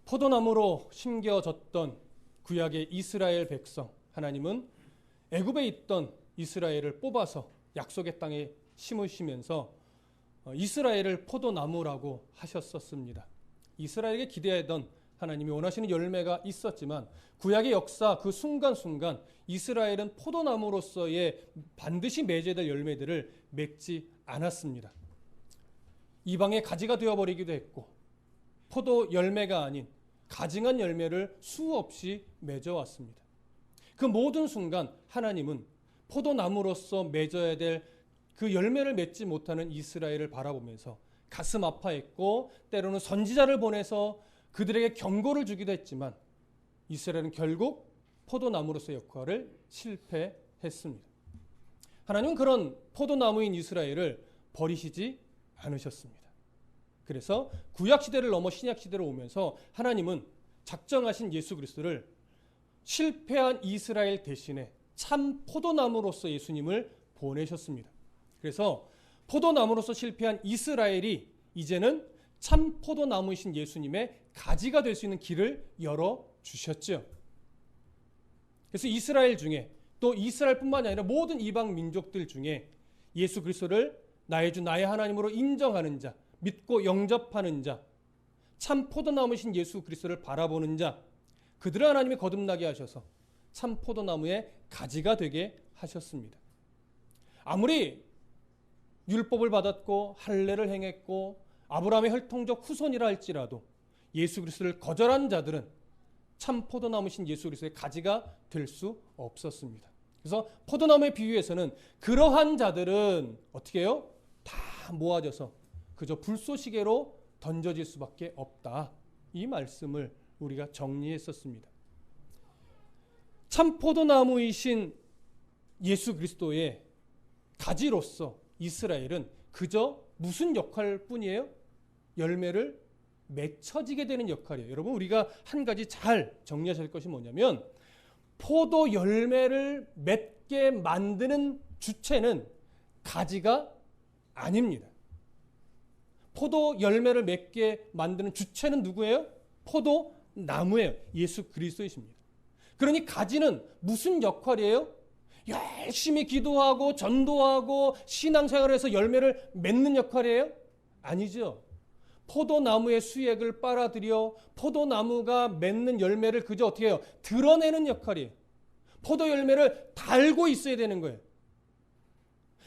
포도나무로 심겨졌던 구약의 이스라엘 백성, 하나님은 애굽에 있던 이스라엘을 뽑아서 약속의 땅에 심으시면서 이스라엘을 포도나무라고 하셨었습니다. 이스라엘에게 기대하던 하나님이 원하시는 열매가 있었지만 구약의 역사 그 순간순간 이스라엘은 포도나무로서의 반드시 맺어야 될 열매들을 맺지 않았습니다. 이방의 가지가 되어버리기도 했고 포도 열매가 아닌 가증한 열매를 수없이 맺어왔습니다. 그 모든 순간 하나님은 포도나무로서 맺어야 될 그 열매를 맺지 못하는 이스라엘을 바라보면서 가슴 아파했고 때로는 선지자를 보내서 그들에게 경고를 주기도 했지만 이스라엘은 결국 포도나무로서의 역할을 실패했습니다. 하나님은 그런 포도나무인 이스라엘을 버리시지 않으셨습니다. 그래서 구약시대를 넘어 신약시대로 오면서 하나님은 작정하신 예수 그리스도를 실패한 이스라엘 대신에 참 포도나무로서 예수님을 보내셨습니다. 그래서 포도나무로서 실패한 이스라엘이 이제는 참 포도나무이신 예수님의 가지가 될 수 있는 길을 열어주셨죠. 그래서 이스라엘 중에 또 이스라엘뿐만이 아니라 모든 이방 민족들 중에 예수 그리스도를 나의 주 나의 하나님으로 인정하는 자, 믿고 영접하는 자, 참 포도나무이신 예수 그리스도를 바라보는 자, 그들을 하나님이 거듭나게 하셔서 참 포도나무의 가지가 되게 하셨습니다. 아무리 율법을 받았고 할례를 행했고 아브라함의 혈통적 후손이라 할지라도 예수 그리스도를 거절한 자들은 참 포도나무신 예수 그리스도의 가지가 될 수 없었습니다. 그래서 포도나무의 비유에서는 그러한 자들은 어떻게 해요? 다 모아져서 그저 불쏘시개로 던져질 수밖에 없다. 이 말씀을 우리가 정리했었습니다. 참 포도나무이신 예수 그리스도의 가지로서 이스라엘은 그저 무슨 역할뿐이에요? 열매를 맺혀지게 되는 역할이에요. 여러분 우리가 한 가지 잘 정리하실 것이 뭐냐면 포도 열매를 맺게 만드는 주체는 가지가 아닙니다. 포도 열매를 맺게 만드는 주체는 누구예요? 포도나무예요. 예수 그리스도이십니다. 그러니 가지는 무슨 역할이에요? 열심히 기도하고 전도하고 신앙생활에서 열매를 맺는 역할이에요? 아니죠. 포도나무의 수액을 빨아들여 포도나무가 맺는 열매를 그저 어떻게 해요? 드러내는 역할이에요. 포도 열매를 달고 있어야 되는 거예요.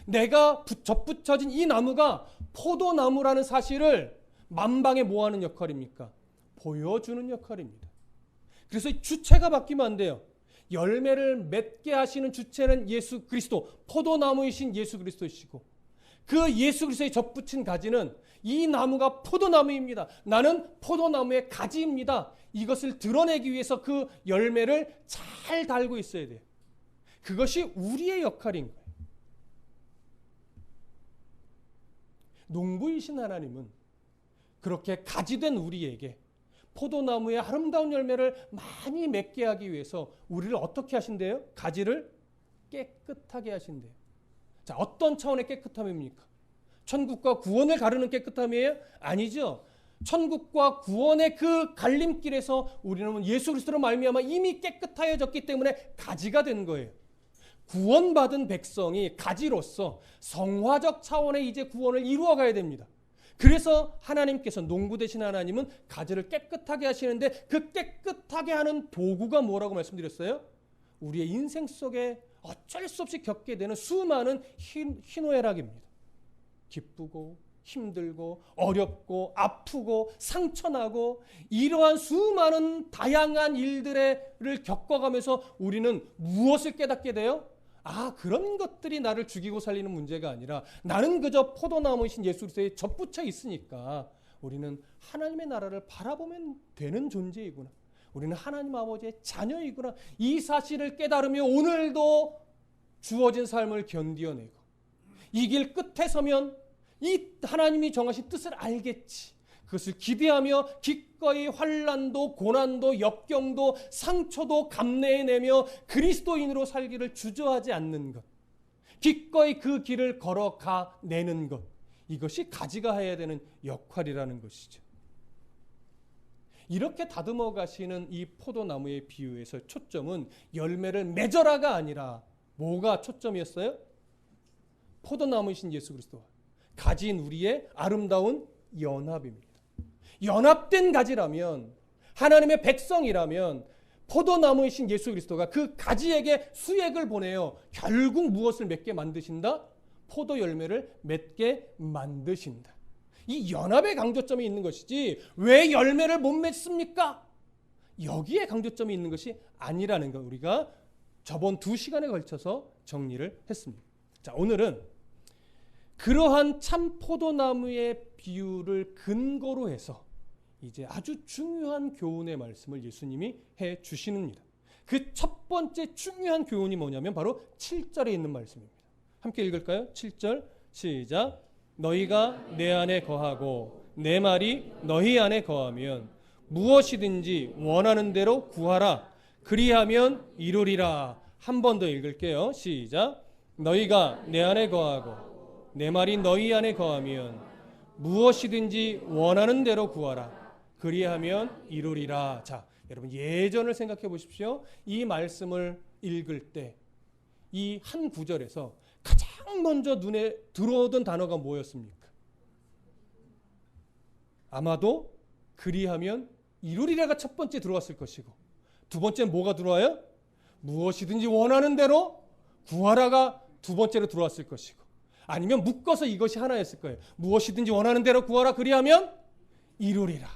내가 접붙여진 이 나무가 포도나무라는 사실을 만방에 뭐 하는 역할입니까? 보여주는 역할입니다. 그래서 주체가 바뀌면 안 돼요. 열매를 맺게 하시는 주체는 예수 그리스도, 포도나무이신 예수 그리스도이시고 그 예수 그리스도에 접붙인 가지는 이 나무가 포도나무입니다. 나는 포도나무의 가지입니다. 이것을 드러내기 위해서 그 열매를 잘 달고 있어야 돼요. 그것이 우리의 역할인 거예요. 농부이신 하나님은 그렇게 가지된 우리에게 포도나무의 아름다운 열매를 많이 맺게 하기 위해서 우리를 어떻게 하신대요? 가지를 깨끗하게 하신대요. 자, 어떤 차원의 깨끗함입니까? 천국과 구원을 가르는 깨끗함이에요? 아니죠. 천국과 구원의 그 갈림길에서 우리는 예수 그리스도로 말미암아 이미 깨끗하여졌기 때문에 가지가 된 거예요. 구원받은 백성이 가지로서 성화적 차원의 이제 구원을 이루어가야 됩니다. 그래서 하나님께서 농부 되신 하나님은 가지를 깨끗하게 하시는데 그 깨끗하게 하는 도구가 뭐라고 말씀드렸어요? 우리의 인생 속에 어쩔 수 없이 겪게 되는 수많은 희노애락입니다. 기쁘고 힘들고 어렵고 아프고 상처나고 이러한 수많은 다양한 일들을 겪어가면서 우리는 무엇을 깨닫게 돼요? 아, 그런 것들이 나를 죽이고 살리는 문제가 아니라 나는 그저 포도나무이신 예수 그리스도에 접붙여 있으니까 우리는 하나님의 나라를 바라보면 되는 존재이구나. 우리는 하나님 아버지의 자녀이구나. 이 사실을 깨달으며 오늘도 주어진 삶을 견디어내고 이 길 끝에 서면 이 하나님이 정하신 뜻을 알겠지. 그것을 기대하며 기꺼이 환난도 고난도 역경도 상처도 감내해내며 그리스도인으로 살기를 주저하지 않는 것. 기꺼이 그 길을 걸어가내는 것. 이것이 가지가 해야 되는 역할이라는 것이죠. 이렇게 다듬어 가시는 이 포도나무의 비유에서 초점은 열매를 맺어라가 아니라 뭐가 초점이었어요? 포도나무이신 예수 그리스도와 가진 우리의 아름다운 연합입니다. 연합된 가지라면, 하나님의 백성이라면 포도나무이신 예수 그리스도가 그 가지에게 수액을 보내어 결국 무엇을 맺게 만드신다? 포도 열매를 맺게 만드신다. 이 연합의 강조점이 있는 것이지 왜 열매를 못 맺습니까? 여기에 강조점이 있는 것이 아니라는 걸 우리가 저번 2시간에 걸쳐서 정리를 했습니다. 자, 오늘은 그러한 참 포도나무의 비유를 근거로 해서 이제 아주 중요한 교훈의 말씀을 예수님이 해 주시는입니다. 그 첫 번째 중요한 교훈이 뭐냐면 바로 7절에 있는 말씀입니다. 함께 읽을까요? 7절 시작. 너희가 내 안에 거하고 내 말이 너희 안에 거하면 무엇이든지 원하는 대로 구하라. 그리하면 이루리라. 한 번 더 읽을게요. 시작. 너희가 내 안에 거하고 내 말이 너희 안에 거하면 무엇이든지 원하는 대로 구하라. 그리하면 이루리라. 자, 여러분 예전을 생각해 보십시오. 이 말씀을 읽을 때 이 한 구절에서 가장 먼저 눈에 들어오던 단어가 뭐였습니까? 아마도 그리하면 이루리라가 첫 번째 들어왔을 것이고, 두 번째는 뭐가 들어와요? 무엇이든지 원하는 대로 구하라가 두 번째로 들어왔을 것이고, 아니면 묶어서 이것이 하나였을 거예요. 무엇이든지 원하는 대로 구하라. 그리하면 이루리라.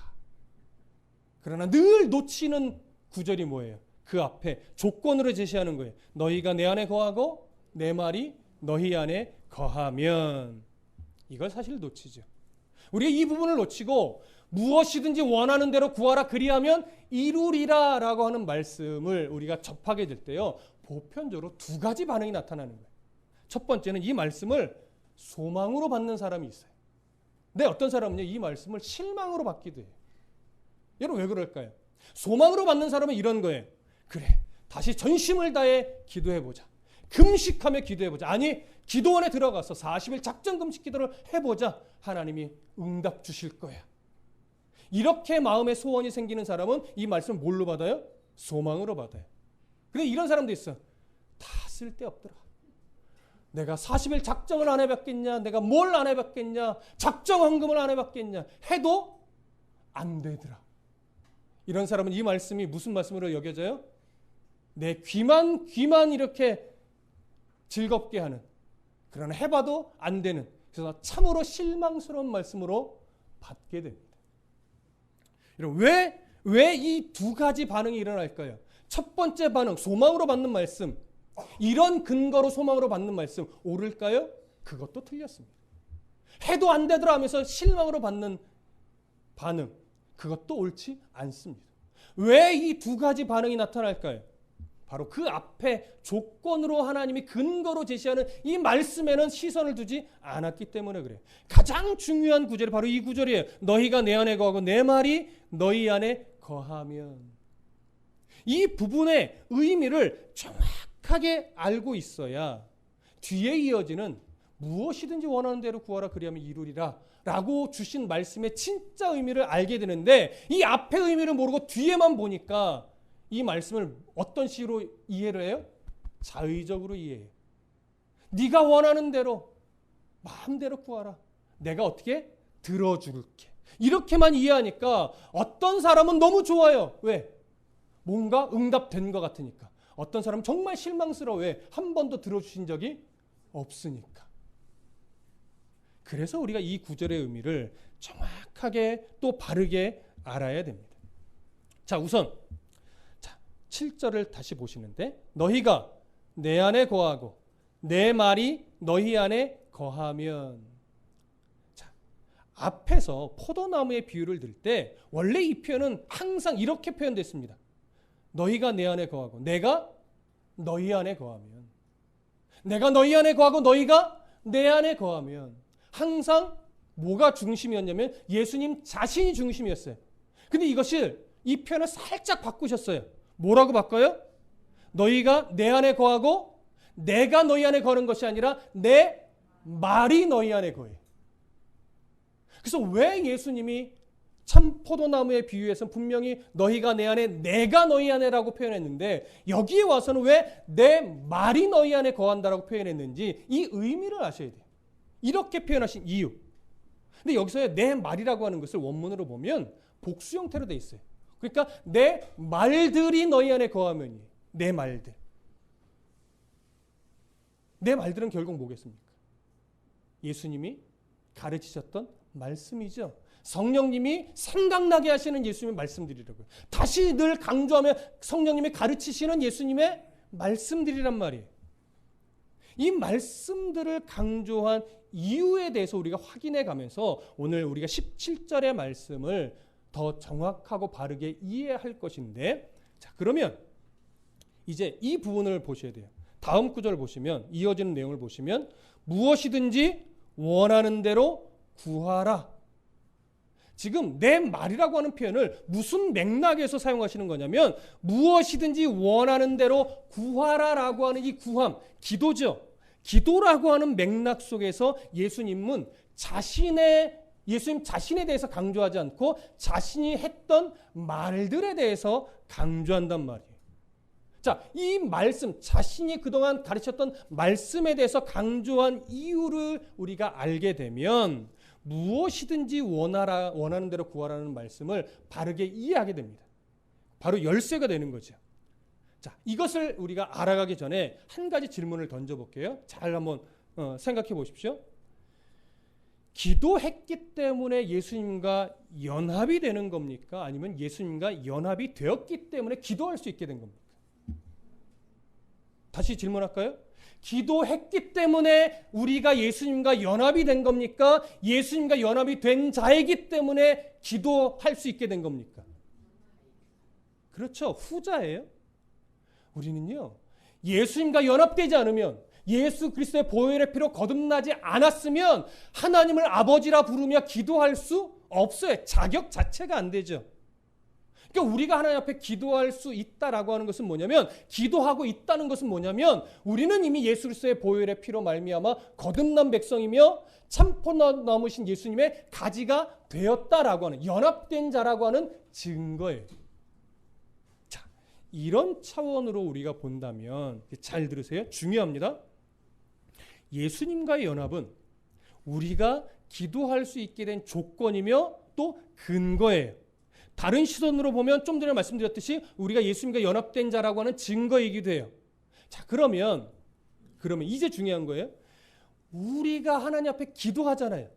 그러나 늘 놓치는 구절이 뭐예요? 그 앞에 조건으로 제시하는 거예요. 너희가 내 안에 거하고 내 말이 너희 안에 거하면. 이걸 사실 놓치죠. 우리가 이 부분을 놓치고 무엇이든지 원하는 대로 구하라. 그리하면 이루리라 라고 하는 말씀을 우리가 접하게 될 때요, 보편적으로 두 가지 반응이 나타나는 거예요. 첫 번째는 이 말씀을 소망으로 받는 사람이 있어요. 근데 어떤 사람은요, 이 말씀을 실망으로 받기도 해요. 여러분 왜 그럴까요? 소망으로 받는 사람은 이런 거예요. 그래, 다시 전심을 다해 기도해보자. 금식하며 기도해보자. 아니, 기도원에 들어가서 40일 작정 금식 기도를 해보자. 하나님이 응답 주실 거야. 이렇게 마음에 소원이 생기는 사람은 이 말씀을 뭘로 받아요? 소망으로 받아요. 근데 이런 사람도 있어. 다 쓸데없더라. 내가 40일 작정을 안 해봤겠냐? 내가 뭘 안 해봤겠냐? 작정 헌금을 안 해봤겠냐? 해도 안 되더라. 이런 사람은 이 말씀이 무슨 말씀으로 여겨져요? 내 귀만 이렇게 즐겁게 하는, 그러나 해봐도 안 되는, 그래서 참으로 실망스러운 말씀으로 받게 됩니다. 여러분 왜 이 두 가지 반응이 일어날까요? 첫 번째 반응, 소망으로 받는 말씀, 이런 근거로 소망으로 받는 말씀 옳을까요? 그것도 틀렸습니다. 해도 안 되더라 하면서 실망으로 받는 반응, 그것도 옳지 않습니다. 왜 이 두 가지 반응이 나타날까요? 바로 그 앞에 조건으로 하나님이 근거로 제시하는 이 말씀에는 시선을 두지 않았기 때문에 그래요. 가장 중요한 구절이 바로 이 구절이에요. 너희가 내 안에 거하고 내 말이 너희 안에 거하면. 이 부분의 의미를 정확하게 알고 있어야 뒤에 이어지는 무엇이든지 원하는 대로 구하라. 그리하면 이루리라 라고 주신 말씀의 진짜 의미를 알게 되는데, 이 앞의 의미를 모르고 뒤에만 보니까 이 말씀을 어떤 식으로 이해를 해요? 자의적으로 이해해요. 네가 원하는 대로 마음대로 구하라. 내가 어떻게 들어줄게. 이렇게만 이해하니까 어떤 사람은 너무 좋아요. 왜? 뭔가 응답된 것 같으니까. 어떤 사람은 정말 실망스러워. 왜? 한 번도 들어주신 적이 없으니까. 그래서 우리가 이 구절의 의미를 정확하게 또 바르게 알아야 됩니다. 자, 우선 7절을 다시 보시는데, 너희가 내 안에 거하고 내 말이 너희 안에 거하면. 자, 앞에서 포도나무의 비유를 들 때 원래 이 표현은 항상 이렇게 표현됐습니다. 너희가 내 안에 거하고 내가 너희 안에 거하면. 내가 너희 안에 거하고 너희가 내 안에 거하면. 항상 뭐가 중심이었냐면 예수님 자신이 중심이었어요. 근데 이것을, 이 표현을 살짝 바꾸셨어요. 뭐라고 바꿔요? 너희가 내 안에 거하고 내가 너희 안에 거하는 것이 아니라 내 말이 너희 안에 거해. 그래서 왜 예수님이 참 포도나무에 비유해서 분명히 너희가 내 안에 내가 너희 안에라고 표현했는데 여기에 와서는 왜 내 말이 너희 안에 거한다라고 표현했는지 이 의미를 아셔야 돼요. 이렇게 표현하신 이유. 근데 여기서 내 말이라고 하는 것을 원문으로 보면 복수 형태로 돼 있어요. 그러니까 내 말들이 너희 안에 거하면이에요. 내 말들. 내 말들은 결국 뭐겠습니까? 예수님이 가르치셨던 말씀이죠. 성령님이 생각나게 하시는 예수님의 말씀들이라고요. 다시 늘 강조하며 성령님이 가르치시는 예수님의 말씀들이란 말이에요. 이 말씀들을 강조한 이유에 대해서 우리가 확인해 가면서 오늘 우리가 17절의 말씀을 더 정확하고 바르게 이해할 것인데, 자, 그러면 이제 이 부분을 보셔야 돼요. 다음 구절 보시면, 이어지는 내용을 보시면 무엇이든지 원하는 대로 구하라. 지금 내 말이라고 하는 표현을 무슨 맥락에서 사용하시는 거냐면 무엇이든지 원하는 대로 구하라라고 하는 이 구함, 기도죠. 기도라고 하는 맥락 속에서 예수님 자신에 대해서 강조하지 않고 자신이 했던 말들에 대해서 강조한단 말이에요. 자, 이 말씀, 자신이 그동안 가르쳤던 말씀에 대해서 강조한 이유를 우리가 알게 되면 무엇이든지 원하는 대로 구하라는 말씀을 바르게 이해하게 됩니다. 바로 열쇠가 되는 거죠. 자, 이것을 우리가 알아가기 전에 한 가지 질문을 던져볼게요. 잘 한번 생각해 보십시오. 기도했기 때문에 예수님과 연합이 되는 겁니까? 아니면 예수님과 연합이 되었기 때문에 기도할 수 있게 된 겁니까? 다시 질문할까요? 기도했기 때문에 우리가 예수님과 연합이 된 겁니까? 예수님과 연합이 된 자이기 때문에 기도할 수 있게 된 겁니까? 그렇죠. 후자예요. 우리는요, 예수님과 연합되지 않으면, 예수 그리스도의 보혈의 피로 거듭나지 않았으면 하나님을 아버지라 부르며 기도할 수 없어요. 자격 자체가 안 되죠. 그러니까 우리가 하나님 앞에 기도할 수 있다라고 하는 것은 뭐냐면, 기도하고 있다는 것은 뭐냐면 우리는 이미 예수 그리스도의 보혈의 피로 말미암아 거듭난 백성이며 참포나무신 예수님의 가지가 되었다라고 하는, 연합된 자라고 하는 증거예요. 자, 이런 차원으로 우리가 본다면 잘 들으세요. 중요합니다. 예수님과의 연합은 우리가 기도할 수 있게 된 조건이며 또 근거예요. 다른 시선으로 보면 좀 전에 말씀드렸듯이 우리가 예수님과 연합된 자라고 하는 증거이기도 해요. 자, 그러면 이제 중요한 거예요. 우리가 하나님 앞에 기도하잖아요.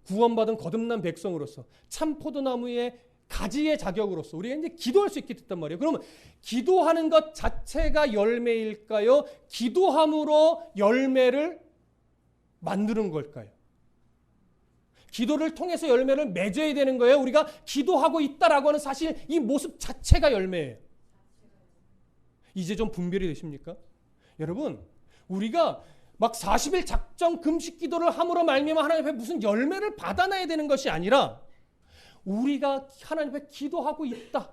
구원받은 거듭난 백성으로서, 참 포도나무의 가지의 자격으로서 우리가 이제 기도할 수 있게 됐단 말이에요. 그러면 기도하는 것 자체가 열매일까요? 기도함으로 열매를 만드는 걸까요? 기도를 통해서 열매를 맺어야 되는 거예요. 우리가 기도하고 있다라고 하는 사실, 이 모습 자체가 열매예요. 이제 좀 분별이 되십니까? 여러분, 우리가 막 40일 작정 금식 기도를 함으로 말미암아 하나님 앞에 무슨 열매를 받아내야 되는 것이 아니라 우리가 하나님 앞에 기도하고 있다,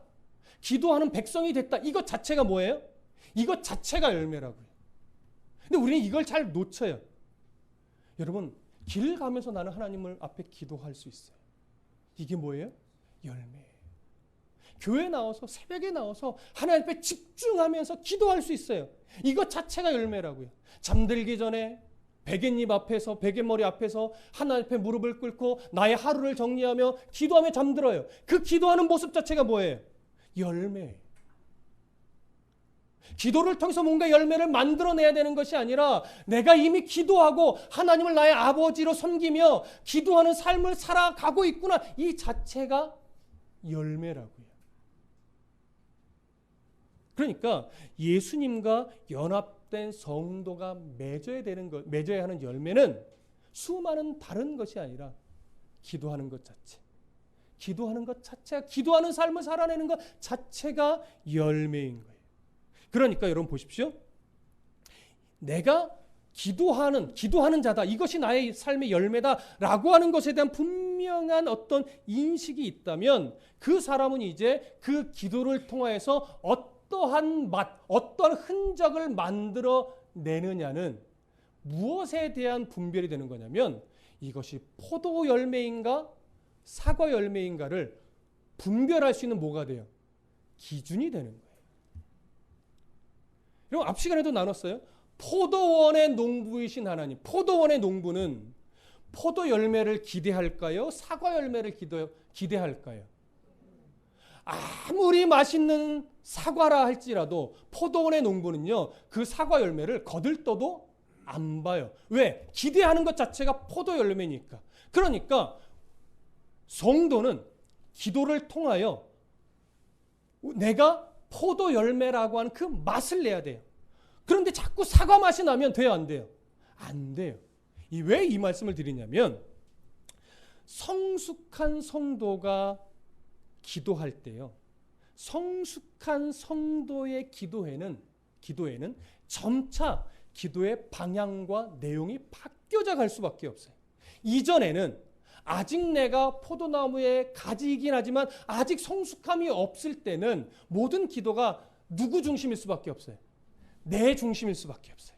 기도하는 백성이 됐다, 이것 자체가 뭐예요? 이것 자체가 열매라고요. 근데 우리는 이걸 잘 놓쳐요. 여러분, 길 가면서 나는 하나님을 앞에 기도할 수 있어요. 이게 뭐예요? 열매예요. 교회 나와서, 새벽에 나와서 하나님 앞에 집중하면서 기도할 수 있어요. 이것 자체가 열매라고요. 잠들기 전에 베갯잎 앞에서, 베갯머리 앞에서 하나님 앞에 무릎을 꿇고 나의 하루를 정리하며 기도하며 잠들어요. 그 기도하는 모습 자체가 뭐예요? 열매예요. 기도를 통해서 뭔가 열매를 만들어내야 되는 것이 아니라 내가 이미 기도하고 하나님을 나의 아버지로 섬기며 기도하는 삶을 살아가고 있구나, 이 자체가 열매라고요. 그러니까 예수님과 연합된 성도가 맺어야 하는 열매는 수많은 다른 것이 아니라 기도하는 것 자체, 기도하는 것 자체가, 기도하는 삶을 살아내는 것 자체가 열매인 거예요. 그러니까 여러분 보십시오. 내가 기도하는 자다, 이것이 나의 삶의 열매다라고 하는 것에 대한 분명한 어떤 인식이 있다면 그 사람은 이제 그 기도를 통하여서 어떠한 어떠한 흔적을 만들어내느냐는 무엇에 대한 분별이 되는 거냐면 이것이 포도 열매인가 사과 열매인가를 분별할 수 있는 뭐가 돼요? 기준이 되는 거예요. 여러분 앞 시간에도 나눴어요. 포도원의 농부이신 하나님. 포도원의 농부는 포도 열매를 기대할까요? 사과 열매를 기대할까요? 아무리 맛있는 사과라 할지라도 포도원의 농부는요, 그 사과 열매를 거들떠도 안 봐요. 왜? 기대하는 것 자체가 포도 열매니까. 그러니까 성도는 기도를 통하여 내가 포도 열매라고 하는 그 맛을 내야 돼요. 그런데 자꾸 사과 맛이 나면 돼요, 안 돼요? 안 돼요. 왜 이 말씀을 드리냐면, 성숙한 성도가 기도할 때요, 성숙한 성도의 기도에는 점차 기도의 방향과 내용이 바뀌어져 갈 수밖에 없어요. 이전에는 아직 내가 포도나무의 가지이긴 하지만 아직 성숙함이 없을 때는 모든 기도가 누구 중심일 수밖에 없어요? 내 중심일 수밖에 없어요.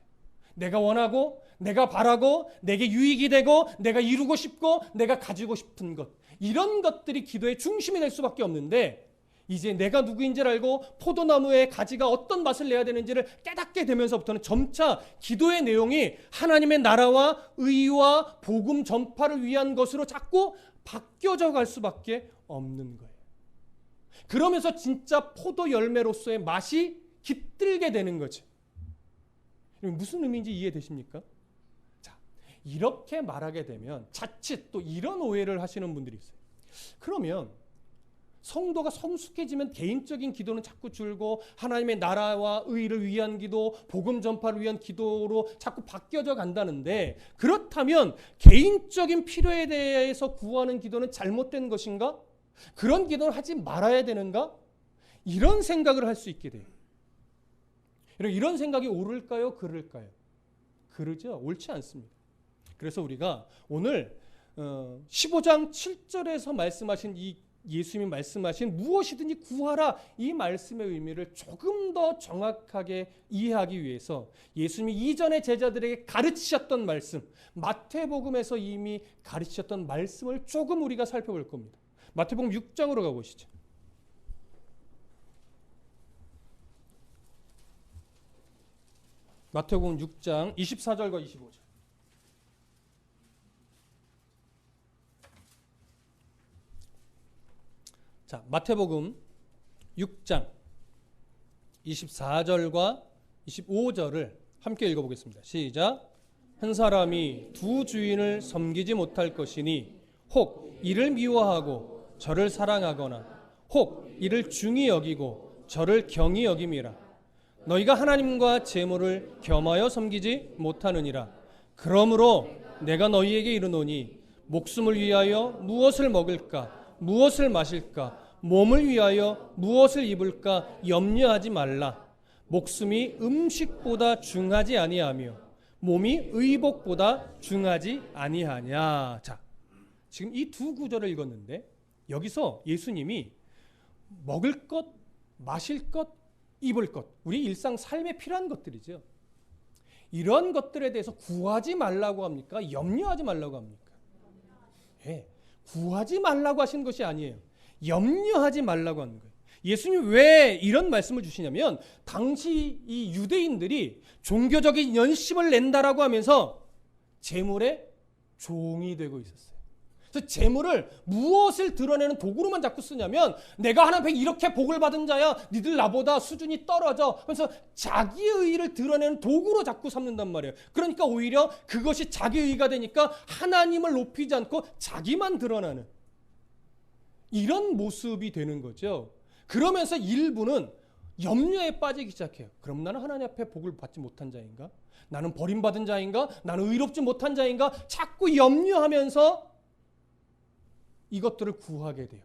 내가 원하고, 내가 바라고, 내게 유익이 되고, 내가 이루고 싶고, 내가 가지고 싶은 것, 이런 것들이 기도의 중심이 될 수밖에 없는데, 이제 내가 누구인지를 알고 포도나무의 가지가 어떤 맛을 내야 되는지를 깨닫게 되면서부터는 점차 기도의 내용이 하나님의 나라와 의와 복음 전파를 위한 것으로 자꾸 바뀌어져 갈 수밖에 없는 거예요. 그러면서 진짜 포도 열매로서의 맛이 깃들게 되는 거죠. 무슨 의미인지 이해되십니까? 자, 이렇게 말하게 되면 자칫 또 이런 오해를 하시는 분들이 있어요. 그러면 성도가 성숙해지면 개인적인 기도는 자꾸 줄고 하나님의 나라와 의를 위한 기도, 복음 전파를 위한 기도로 자꾸 바뀌어져 간다는데, 그렇다면 개인적인 필요에 대해서 구하는 기도는 잘못된 것인가? 그런 기도를 하지 말아야 되는가? 이런 생각을 할 수 있게 돼요. 이런 생각이 옳을까요? 그를까요? 그러죠. 옳지 않습니다. 그래서 우리가 오늘 15장 7절에서 말씀하신 이 예수님이 말씀하신 무엇이든지 구하라, 이 말씀의 의미를 조금 더 정확하게 이해하기 위해서 예수님이 이전에 제자들에게 가르치셨던 말씀, 마태복음에서 이미 가르치셨던 말씀을 조금 우리가 살펴볼 겁니다. 마태복음 6장으로 가보시죠. 마태복음 6장 24절과 25절. 자, 마태복음 6장 24절과 25절을 함께 읽어보겠습니다. 시작. 한 사람이 두 주인을 섬기지 못할 것이니 혹 이를 미워하고 저를 사랑하거나 혹 이를 중히 여기고 저를 경히 여김이라. 너희가 하나님과 재물을 겸하여 섬기지 못하느니라. 그러므로 내가 너희에게 이르노니 목숨을 위하여 무엇을 먹을까, 무엇을 마실까, 몸을 위하여 무엇을 입을까 염려하지 말라. 목숨이 음식보다 중하지 아니하며 몸이 의복보다 중하지 아니하냐. 자, 지금 이 두 구절을 읽었는데 여기서 예수님이 먹을 것, 마실 것, 입을 것, 우리 일상 삶에 필요한 것들이죠. 이런 것들에 대해서 구하지 말라고 합니까? 염려하지 말라고 합니까? 예, 구하지 말라고 하시는 것이 아니에요. 염려하지 말라고 하는 거예요. 예수님이 왜 이런 말씀을 주시냐면, 당시 이 유대인들이 종교적인 연심을 낸다라고 하면서 재물의 종이 되고 있었어요. 그래서 재물을 무엇을 드러내는 도구로만 자꾸 쓰냐면, 내가 하나님 앞에 이렇게 복을 받은 자야, 니들 나보다 수준이 떨어져 하면서 자기의 의의를 드러내는 도구로 자꾸 삼는단 말이에요. 그러니까 오히려 그것이 자기의 의의가 되니까 하나님을 높이지 않고 자기만 드러나는 이런 모습이 되는 거죠. 그러면서 일부는 염려에 빠지기 시작해요. 그럼 나는 하나님 앞에 복을 받지 못한 자인가? 나는 버림받은 자인가? 나는 의롭지 못한 자인가? 자꾸 염려하면서 이것들을 구하게 돼요.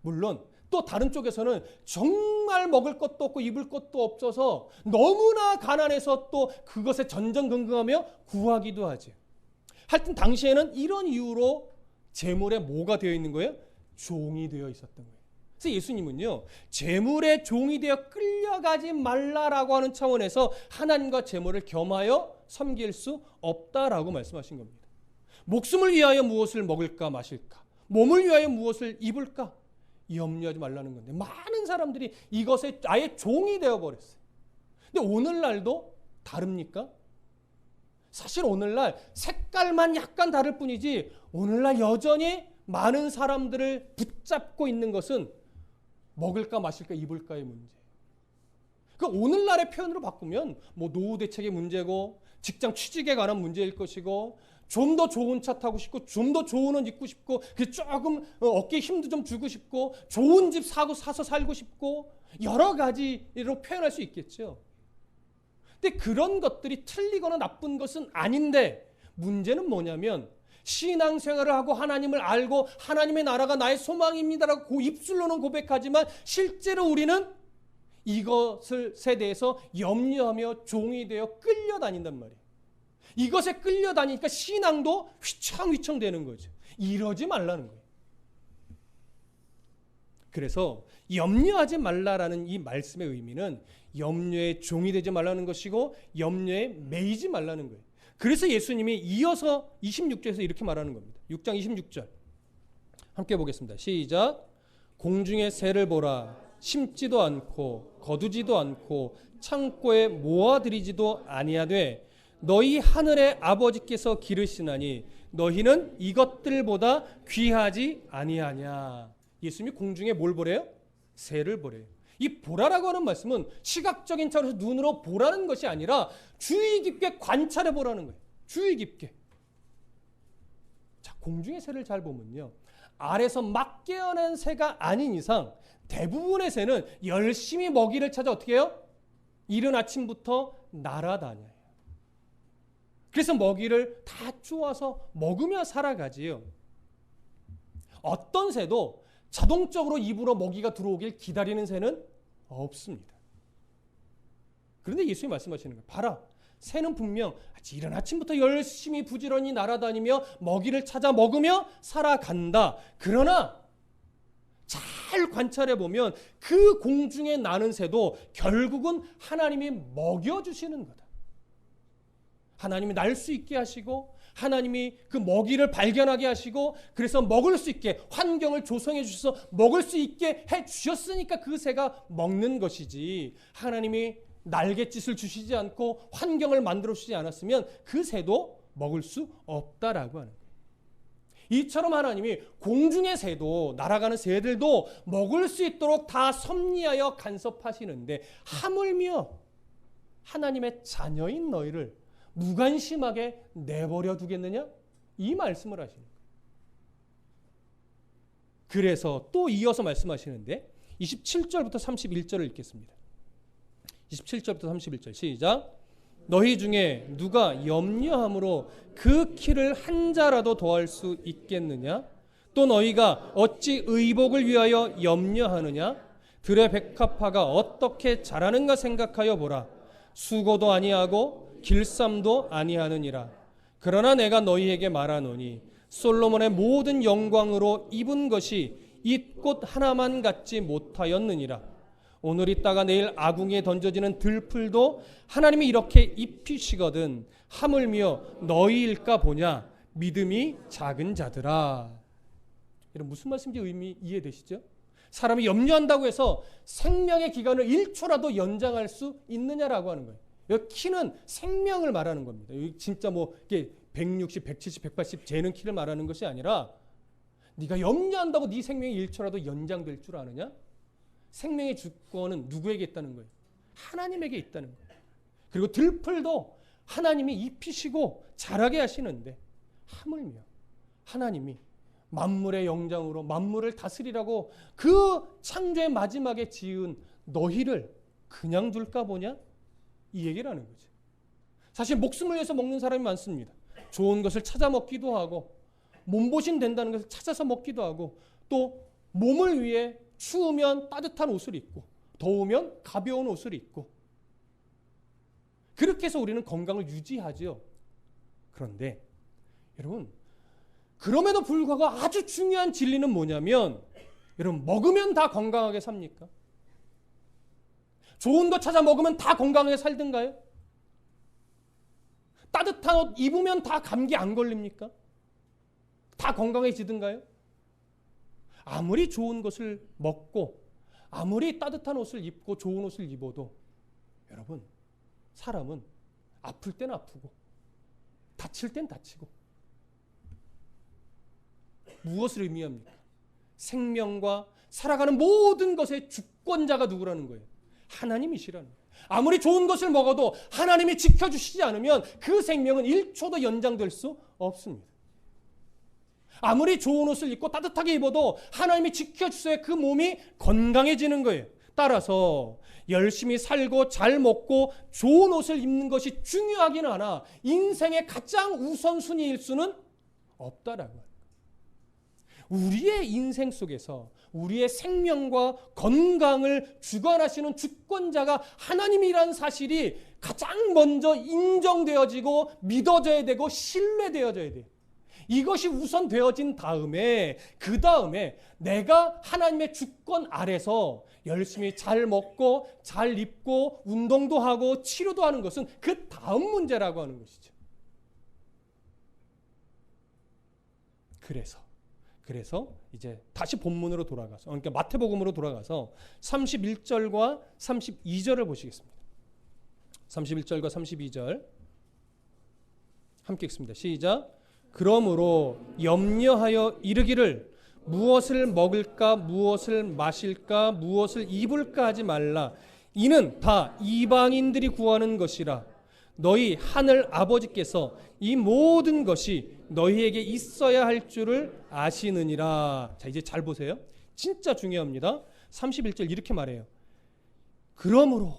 물론 또 다른 쪽에서는 정말 먹을 것도 없고 입을 것도 없어서 너무나 가난해서 또 그것에 전전긍긍하며 구하기도 하죠. 하여튼 당시에는 이런 이유로 재물에 뭐가 되어 있는 거예요? 종이 되어 있었던 거예요. 그래서 예수님은요, 재물의 종이 되어 끌려가지 말라라고 하는 차원에서 하나님과 재물을 겸하여 섬길 수 없다라고 말씀하신 겁니다. 목숨을 위하여 무엇을 먹을까 마실까, 몸을 위하여 무엇을 입을까, 염려하지 말라는 건데 많은 사람들이 이것에 아예 종이 되어버렸어요. 근데 오늘날도 다릅니까? 사실 오늘날 색깔만 약간 다를 뿐이지 오늘날 여전히 많은 사람들을 붙잡고 있는 것은 먹을까 마실까 입을까의 문제. 그 오늘날의 표현으로 바꾸면 뭐 노후 대책의 문제고 직장 취직에 관한 문제일 것이고 좀 더 좋은 차 타고 싶고 좀 더 좋은 옷 입고 싶고 조금 어깨에 힘도 좀 주고 싶고 좋은 집 사서 살고 싶고 여러 가지로 표현할 수 있겠죠. 근데 그런 것들이 틀리거나 나쁜 것은 아닌데 문제는 뭐냐면 신앙생활을 하고 하나님을 알고 하나님의 나라가 나의 소망입니다라고 입술로는 고백하지만 실제로 우리는 이것에 대해서 염려하며 종이 되어 끌려다닌단 말이에요. 이것에 끌려다니니까 신앙도 휘청휘청 되는 거죠. 이러지 말라는 거예요. 그래서 염려하지 말라라는 이 말씀의 의미는 염려의 종이 되지 말라는 것이고 염려에 매이지 말라는 거예요. 그래서 예수님이 이어서 26절에서 이렇게 말하는 겁니다. 6장 26절 함께 보겠습니다. 시작. 공중의 새를 보라. 심지도 않고 거두지도 않고 창고에 모아들이지도 아니하되 너희 하늘의 아버지께서 기르시나니 너희는 이것들보다 귀하지 아니하냐. 예수님이 공중에 뭘 보래요? 새를 보래요. 이 보라라고 하는 말씀은 시각적인 차원에서 눈으로 보라는 것이 아니라 주의 깊게 관찰해 보라는 거예요. 주의 깊게. 자, 공중의 새를 잘 보면요. 알에서 막 깨어난 새가 아닌 이상 대부분의 새는 열심히 먹이를 찾아 어떻게 해요? 이른 아침부터 날아다녀요. 그래서 먹이를 다 쪼아서 먹으며 살아가지요. 어떤 새도 자동적으로 입으로 먹이가 들어오길 기다리는 새는 없습니다. 그런데 예수님이 말씀하시는 거예요. 봐라. 새는 분명 이른 아침부터 열심히 부지런히 날아다니며 먹이를 찾아 먹으며 살아간다. 그러나 잘 관찰해 보면 그 공중에 나는 새도 결국은 하나님이 먹여주시는 거다. 하나님이 날 수 있게 하시고 하나님이 그 먹이를 발견하게 하시고 그래서 먹을 수 있게 환경을 조성해 주셔서 먹을 수 있게 해 주셨으니까 그 새가 먹는 것이지 하나님이 날갯짓을 주시지 않고 환경을 만들어 주시지 않았으면 그 새도 먹을 수 없다라고 하는 거예요. 이처럼 하나님이 공중의 새도 날아가는 새들도 먹을 수 있도록 다 섭리하여 간섭하시는데 하물며 하나님의 자녀인 너희를 무관심하게 내버려 두겠느냐? 이 말씀을 하시는 거예요. 그래서 또 이어서 말씀하시는데 27절부터 31절을 읽겠습니다. 27절부터 31절 시작. 너희 중에 누가 염려함으로 그 키를 한 자라도 더할 수 있겠느냐? 또 너희가 어찌 의복을 위하여 염려하느냐? 들의 백합화가 어떻게 자라는가 생각하여 보라. 수고도 아니하고 길쌈도 아니하느니라. 그러나 내가 너희에게 말하노니 솔로몬의 모든 영광으로 입은 것이 이 꽃 하나만 갖지 못하였느니라. 오늘 있다가 내일 아궁이에 던져지는 들풀도 하나님이 이렇게 입히시거든 하물며 너희일까 보냐. 믿음이 작은 자들아. 이런 무슨 말씀인지 의미 이해되시죠? 사람이 염려한다고 해서 생명의 기간을 1초라도 연장할 수 있느냐라고 하는 거예요. 여기 키는 생명을 말하는 겁니다. 여기 진짜 뭐 이게 160, 170, 180 재는 키를 말하는 것이 아니라 네가 염려한다고 네 생명이 1초라도 연장될 줄 아느냐? 생명의 주권은 누구에게 있다는 거예요? 하나님에게 있다는 거예요. 그리고 들풀도 하나님이 입히시고 자라게 하시는데 하물며 하나님이 만물의 영장으로 만물을 다스리라고 그 창조의 마지막에 지은 너희를 그냥 둘까 보냐? 이 얘기를 하는 거죠. 사실 목숨을 위해서 먹는 사람이 많습니다. 좋은 것을 찾아 먹기도 하고 몸보신 된다는 것을 찾아서 먹기도 하고 또 몸을 위해 추우면 따뜻한 옷을 입고 더우면 가벼운 옷을 입고 그렇게 해서 우리는 건강을 유지하죠. 그런데 여러분 그럼에도 불구하고 아주 중요한 진리는 뭐냐면 여러분 먹으면 다 건강하게 삽니까? 좋은 거 찾아 먹으면 다 건강하게 살든가요? 따뜻한 옷 입으면 다 감기 안 걸립니까? 다 건강해지든가요? 아무리 좋은 것을 먹고 아무리 따뜻한 옷을 입고 좋은 옷을 입어도 여러분, 사람은 아플 땐 아프고 다칠 땐 다치고. 무엇을 의미합니까? 생명과 살아가는 모든 것의 주권자가 누구라는 거예요? 하나님이시라는 거예요. 아무리 좋은 것을 먹어도 하나님이 지켜주시지 않으면 그 생명은 1초도 연장될 수 없습니다. 아무리 좋은 옷을 입고 따뜻하게 입어도 하나님이 지켜주셔야 그 몸이 건강해지는 거예요. 따라서 열심히 살고 잘 먹고 좋은 옷을 입는 것이 중요하기는 하나 인생의 가장 우선순위일 수는 없다라고 합니다. 우리의 인생 속에서 우리의 생명과 건강을 주관하시는 주권자가 하나님이라는 사실이 가장 먼저 인정되어지고 믿어져야 되고 신뢰되어져야 돼요. 이것이 우선되어진 다음에 그 다음에 내가 하나님의 주권 아래서 열심히 잘 먹고 잘 입고 운동도 하고 치료도 하는 것은 그 다음 문제라고 하는 것이죠. 그래서 이제 다시 본문으로 돌아가서 그러니까 마태복음으로 돌아가서 31절과 32절을 보시겠습니다. 31절과 32절 함께 읽습니다. 시작. 그러므로 염려하여 이르기를 무엇을 먹을까 무엇을 마실까 무엇을 입을까 하지 말라. 이는 다 이방인들이 구하는 것이라. 너희 하늘 아버지께서 이 모든 것이 너희에게 있어야 할 줄을 아시느니라. 자, 이제 잘 보세요. 진짜 중요합니다. 31절 이렇게 말해요. 그러므로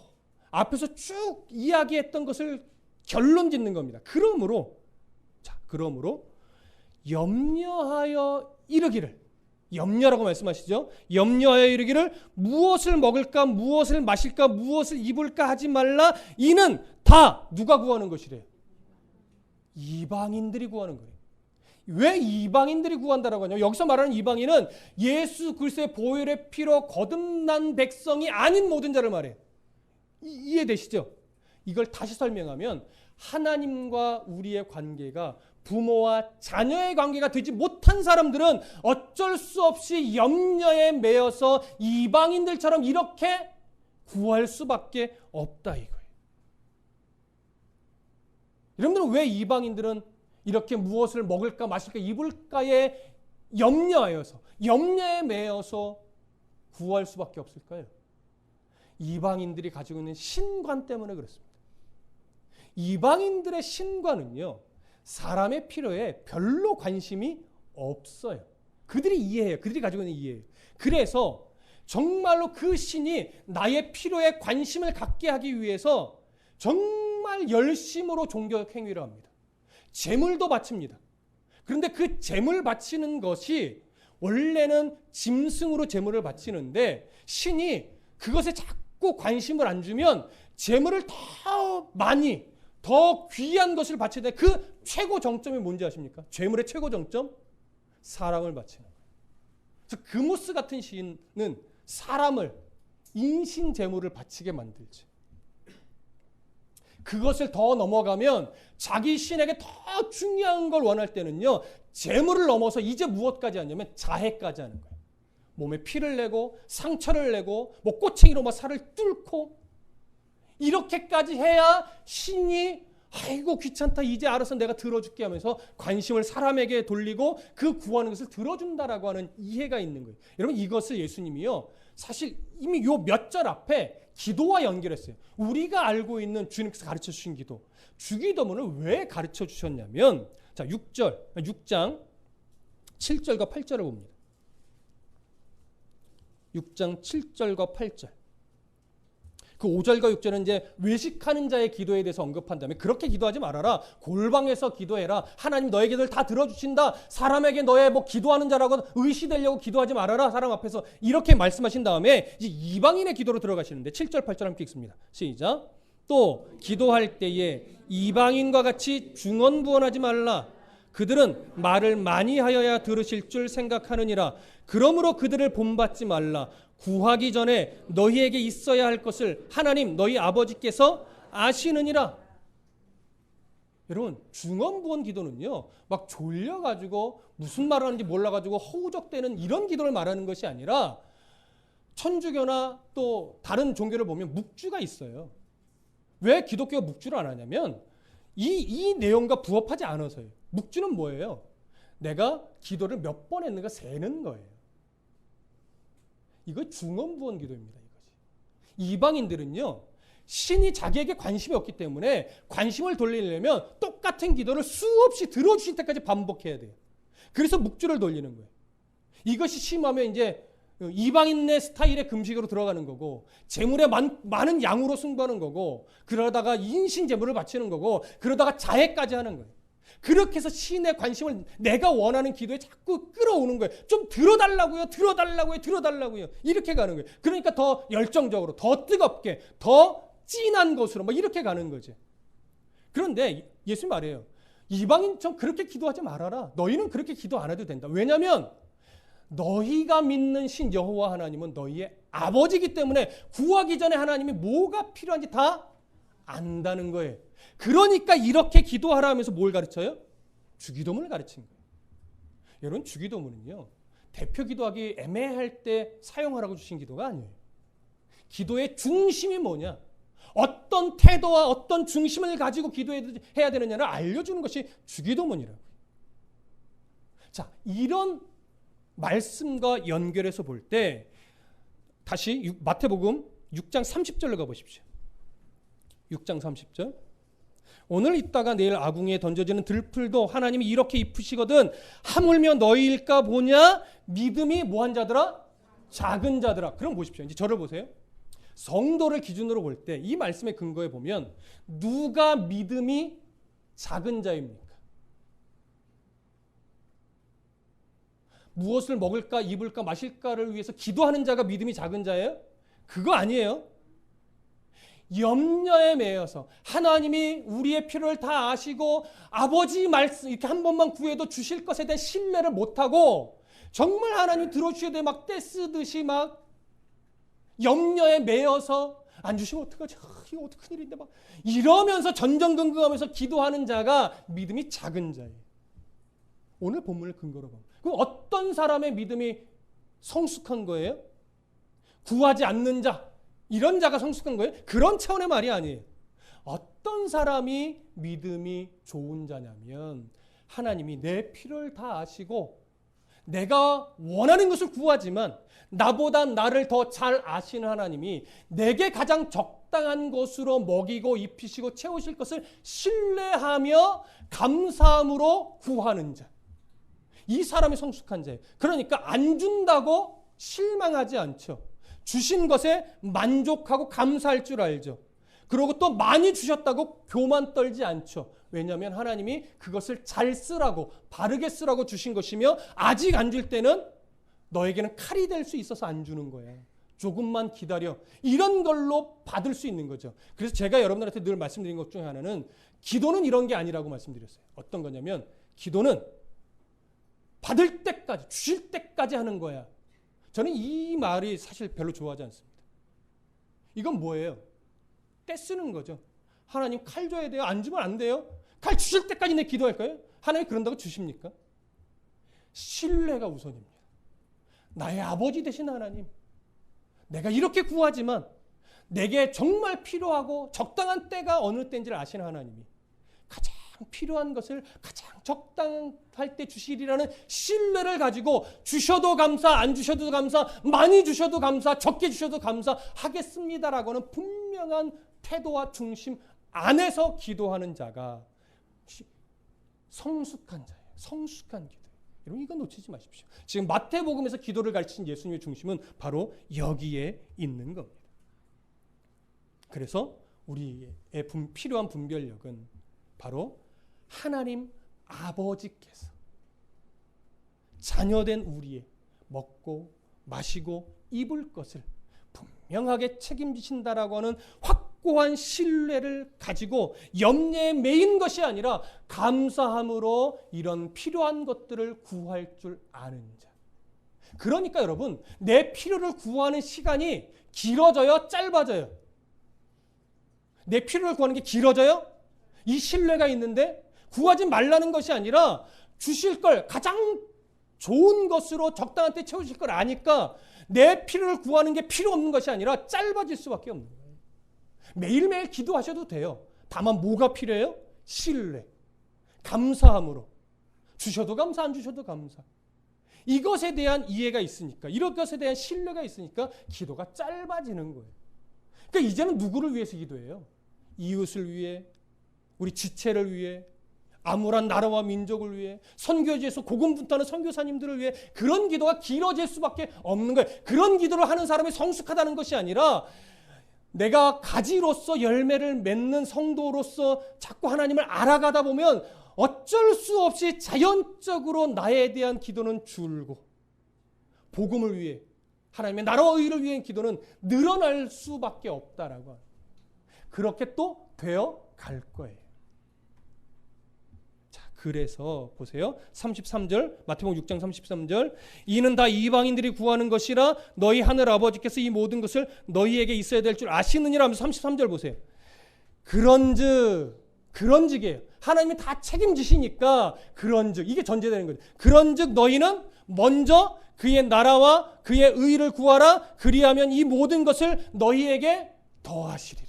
앞에서 쭉 이야기했던 것을 결론 짓는 겁니다. 그러므로 염려하여 이르기를, 염려라고 말씀하시죠. 염려하여 이르기를 무엇을 먹을까 무엇을 마실까 무엇을 입을까 하지 말라. 이는 다 누가 구하는 것이래요? 이방인들이 구하는 거예요. 왜 이방인들이 구한다라고 하냐면 여기서 말하는 이방인은 예수 그리스도의 보혈의 피로 거듭난 백성이 아닌 모든 자를 말해요. 이해되시죠? 이걸 다시 설명하면 하나님과 우리의 관계가 부모와 자녀의 관계가 되지 못한 사람들은 어쩔 수 없이 염려에 매여서 이방인들처럼 이렇게 구할 수밖에 없다 이거예요. 여러분들은 왜 이방인들은 이렇게 무엇을 먹을까 마실까 입을까에 염려에 매여서 구할 수밖에 없을까요? 이방인들이 가지고 있는 신관 때문에 그렇습니다. 이방인들의 신관은요, 사람의 필요에 별로 관심이 없어요. 그들이 이해해요. 그들이 가지고 있는 이해예요. 그래서 정말로 그 신이 나의 필요에 관심을 갖게 하기 위해서 정말 열심으로 종교적 행위를 합니다. 제물도 바칩니다. 그런데 그 제물 바치는 것이 원래는 짐승으로 제물을 바치는데 신이 그것에 자꾸 관심을 안 주면 제물을 더 많이 더 귀한 것을 바쳐야 돼. 그 최고 정점이 뭔지 아십니까? 제물의 최고 정점? 사람을 바치는 거예요. 그래서 그모스 같은 시인은 사람을 인신 제물을 바치게 만들지. 그것을 더 넘어가면 자기 신에게 더 중요한 걸 원할 때는요, 제물을 넘어서 이제 무엇까지 하냐면 자해까지 하는 거예요. 몸에 피를 내고 상처를 내고 뭐 꼬챙이로 막 살을 뚫고 이렇게까지 해야 신이 아이고 귀찮다 이제 알아서 내가 들어줄게 하면서 관심을 사람에게 돌리고 그 구하는 것을 들어준다라고 하는 이해가 있는 거예요. 여러분 이것을 예수님이요 사실 이미 요 몇 절 앞에 기도와 연결했어요. 우리가 알고 있는 주님께서 가르쳐 주신 기도, 주기도문을 왜 가르쳐 주셨냐면 자 6장 7절과 8절을 봅니다. 6장 7절과 8절. 그 5절과 6절은 이제 외식하는 자의 기도에 대해서 언급한 다음에 그렇게 기도하지 말아라. 골방에서 기도해라. 하나님 너의 기도를 다 들어주신다. 사람에게 너의 뭐 기도하는 자라고 의시되려고 기도하지 말아라. 사람 앞에서 이렇게 말씀하신 다음에 이제 이방인의 기도로 들어가시는데 7절 8절 함께 읽습니다. 시작. 또 기도할 때에 이방인과 같이 중언부언하지 말라. 그들은 말을 많이 하여야 들으실 줄 생각하느니라. 그러므로 그들을 본받지 말라. 구하기 전에 너희에게 있어야 할 것을 하나님 너희 아버지께서 아시느니라. 여러분, 중언부언 기도는요, 막 졸려가지고 무슨 말을 하는지 몰라가지고 허우적대는 이런 기도를 말하는 것이 아니라, 천주교나 또 다른 종교를 보면 묵주가 있어요. 왜 기독교가 묵주를 안 하냐면 이 내용과 부합하지 않아서요. 묵주는 뭐예요? 내가 기도를 몇 번 했는가 세는 거예요. 이거 중언부언 기도입니다. 이것이. 이방인들은요, 신이 자기에게 관심이 없기 때문에 관심을 돌리려면 똑같은 기도를 수없이 들어주실 때까지 반복해야 돼요. 그래서 묵주를 돌리는 거예요. 이것이 심하면 이제 이방인의 스타일의 금식으로 들어가는 거고, 재물에 많은 양으로 승부하는 거고, 그러다가 인신 제물을 바치는 거고, 그러다가 자해까지 하는 거예요. 그렇게 해서 신의 관심을 내가 원하는 기도에 자꾸 끌어오는 거예요. 좀 들어달라고요, 들어달라고요, 들어달라고요. 이렇게 가는 거예요. 그러니까 더 열정적으로, 더 뜨겁게, 더 진한 것으로 막 이렇게 가는 거죠. 그런데 예수 말이에요. 이방인처럼 그렇게 기도하지 말아라. 너희는 그렇게 기도 안 해도 된다. 왜냐하면 너희가 믿는 신 여호와 하나님은 너희의 아버지이기 때문에 구하기 전에 하나님이 뭐가 필요한지 다 안다는 거예요. 그러니까 이렇게 기도하라 하면서 뭘 가르쳐요? 주기도문을 가르친 거예요. 여러분, 주기도문은요, 대표 기도하기 애매할 때 사용하라고 주신 기도가 아니에요. 기도의 중심이 뭐냐? 어떤 태도와 어떤 중심을 가지고 기도해야 되느냐를 알려주는 것이 주기도문이라고요. 자, 이런 말씀과 연결해서 볼 때 다시 마태복음 6장 30절로 가보십시오. 6장 30절. 오늘 있다가 내일 아궁이에 던져지는 들풀도 하나님이 이렇게 입히시거든 하물며 너희일까 보냐? 믿음이 뭐한 자들아? 작은 자들아. 그럼 보십시오. 이제 저를 보세요. 성도를 기준으로 볼 때 이 말씀의 근거에 보면 누가 믿음이 작은 자입니까? 무엇을 먹을까, 입을까, 마실까를 위해서 기도하는 자가 믿음이 작은 자예요? 그거 아니에요. 염려에 매여서 하나님이 우리의 필요를 다 아시고 아버지 말씀 이렇게 한 번만 구해도 주실 것에 대한 신뢰를 못하고 정말 하나님이 들어주셔야 돼 막 떼쓰듯이 막 염려에 매여서 안 주시면 어떡하지? 이거 어떡 큰일인데 막 이러면서 전전긍긍하면서 기도하는 자가 믿음이 작은 자예요. 오늘 본문을 근거로 보면 그럼 어떤 사람의 믿음이 성숙한 거예요? 구하지 않는 자, 이런 자가 성숙한 거예요? 그런 차원의 말이 아니에요. 어떤 사람이 믿음이 좋은 자냐면 하나님이 내 필요를 다 아시고 내가 원하는 것을 구하지만 나보다 나를 더 잘 아시는 하나님이 내게 가장 적당한 것으로 먹이고 입히시고 채우실 것을 신뢰하며 감사함으로 구하는 자. 이 사람이 성숙한 자예요. 그러니까 안 준다고 실망하지 않죠. 주신 것에 만족하고 감사할 줄 알죠. 그리고 또 많이 주셨다고 교만 떨지 않죠. 왜냐하면 하나님이 그것을 잘 쓰라고 바르게 쓰라고 주신 것이며 아직 안 줄 때는 너에게는 칼이 될 수 있어서 안 주는 거야. 조금만 기다려. 이런 걸로 받을 수 있는 거죠. 그래서 제가 여러분들한테 늘 말씀드린 것 중에 하나는 기도는 이런 게 아니라고 말씀드렸어요. 어떤 거냐면 기도는 받을 때까지 주실 때까지 하는 거야. 저는 이 말이 사실 별로 좋아하지 않습니다. 이건 뭐예요? 떼쓰는 거죠. 하나님 칼 줘야 돼요? 안 주면 안 돼요? 칼 주실 때까지 내 기도할까요? 하나님 그런다고 주십니까? 신뢰가 우선입니다. 나의 아버지 되신 하나님, 내가 이렇게 구하지만 내게 정말 필요하고 적당한 때가 어느 때인지를 아시는 하나님이 가장 필요한 것을 가장 적당할 때 주시리라는 신뢰를 가지고 주셔도 감사, 안 주셔도 감사, 많이 주셔도 감사, 적게 주셔도 감사하겠습니다라고는 분명한 태도와 중심 안에서 기도하는 자가 성숙한 자예요. 성숙한 기도. 여러분 이거 놓치지 마십시오. 지금 마태복음에서 기도를 가르친 예수님의 중심은 바로 여기에 있는 겁니다. 그래서 우리의 필요한 분별력은 바로 하나님 아버지께서 자녀된 우리의 먹고 마시고 입을 것을 분명하게 책임지신다라고 하는 확고한 신뢰를 가지고 염려에 매인 것이 아니라 감사함으로 이런 필요한 것들을 구할 줄 아는 자. 그러니까 여러분 내 필요를 구하는 시간이 길어져요? 짧아져요? 내 필요를 구하는 게 길어져요? 이 신뢰가 있는데 구하지 말라는 것이 아니라 주실 걸 가장 좋은 것으로 적당한 때 채우실 걸 아니까 내 필요를 구하는 게 필요 없는 것이 아니라 짧아질 수밖에 없는 거예요. 매일매일 기도하셔도 돼요. 다만 뭐가 필요해요? 신뢰, 감사함으로. 주셔도 감사, 안 주셔도 감사. 이것에 대한 이해가 있으니까, 이런 것에 대한 신뢰가 있으니까 기도가 짧아지는 거예요. 그러니까 이제는 누구를 위해서 기도해요? 이웃을 위해, 우리 지체를 위해, 암울한 나라와 민족을 위해, 선교지에서 고군분투하는 선교사님들을 위해. 그런 기도가 길어질 수밖에 없는 거예요. 그런 기도를 하는 사람이 성숙하다는 것이 아니라 내가 가지로서 열매를 맺는 성도로서 자꾸 하나님을 알아가다 보면 어쩔 수 없이 자연적으로 나에 대한 기도는 줄고, 복음을 위해, 하나님의 나라와 의를 위한 기도는 늘어날 수밖에 없다라고 합니다. 그렇게 또 되어 갈 거예요. 자, 그래서 보세요. 33절, 마태복음 6장 33절. 이는 다 이방인들이 구하는 것이라 너희 하늘 아버지께서 이 모든 것을 너희에게 있어야 될 줄 아시느니라 하면서 33절 보세요. 그런즉이에요. 하나님이 다 책임지시니까 그런즉, 이게 전제되는 거죠. 그런즉 너희는 먼저 그의 나라와 그의 의를 구하라. 그리하면 이 모든 것을 너희에게 더하시리라.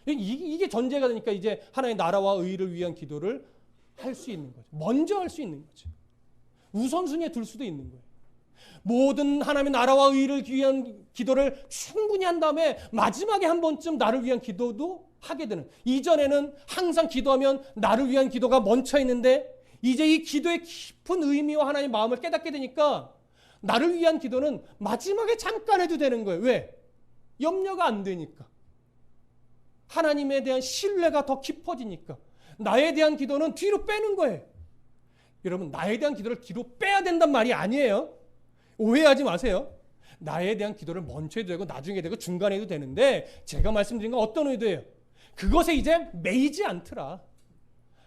이게 전제가 되니까 이제 하나님의 나라와 의를 위한 기도를 할 수 있는 거죠. 먼저 할 수 있는 거죠. 우선순위에 둘 수도 있는 거예요. 모든 하나님의 나라와 의를 위한 기도를 충분히 한 다음에 마지막에 한 번쯤 나를 위한 기도도 하게 되는. 이전에는 항상 기도하면 나를 위한 기도가 멈춰 있는데 이제 이 기도의 깊은 의미와 하나님의 마음을 깨닫게 되니까 나를 위한 기도는 마지막에 잠깐 해도 되는 거예요. 왜? 염려가 안 되니까. 하나님에 대한 신뢰가 더 깊어지니까. 나에 대한 기도는 뒤로 빼는 거예요. 여러분, 나에 대한 기도를 뒤로 빼야 된단 말이 아니에요. 오해하지 마세요. 나에 대한 기도를 먼저 해도 되고 나중에 되고 중간에 해도 되는데, 제가 말씀드린 건 어떤 의도예요? 그것에 이제 매이지 않더라.